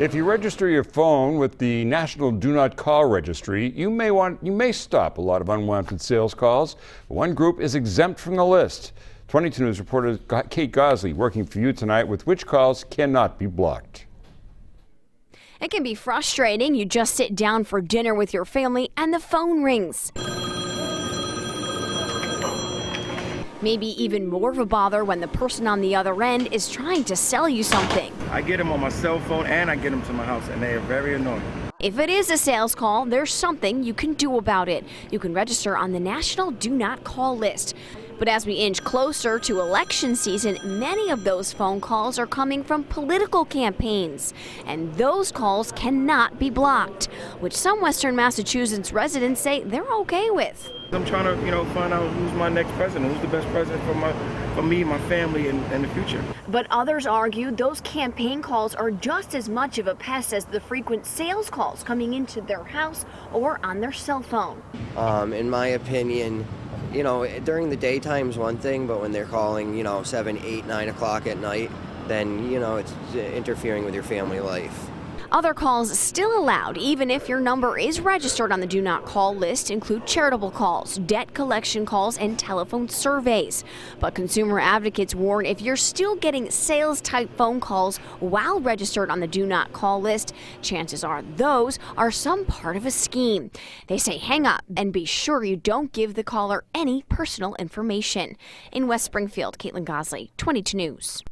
If you register your phone with the National Do Not Call Registry, you may stop a lot of unwanted sales calls. One group is exempt from the list. 22 News reporter Kate Gosley working for you tonight with which calls cannot be blocked. It can be frustrating. You just sit down for dinner with your family and the phone rings. Maybe even more of a bother when the person on the other end is trying to sell you something. I get them on my cell phone and I get them to my house, and they are very annoying. If it is a sales call, there's something you can do about it. You can register on the National Do Not Call list. But as we inch closer to election season, many of those phone calls are coming from political campaigns. And those calls cannot be blocked, which some Western Massachusetts residents say they're okay with. I'm trying to, find out who's my next president, who's the best president for me, my family, in the future. But others argue those campaign calls are just as much of a pest as the frequent sales calls coming into their house or on their cell phone. In my opinion, during the daytime is one thing, but when they're calling, 7, 8, 9 o'clock at night, then, it's interfering with your family life. Other calls still allowed, even if your number is registered on the Do Not Call list, include charitable calls, debt collection calls, and telephone surveys. But consumer advocates warn if you're still getting sales-type phone calls while registered on the Do Not Call list, chances are those are some part of a scheme. They say hang up and be sure you don't give the caller any personal information. In West Springfield, Caitlin Gosley, 22 News.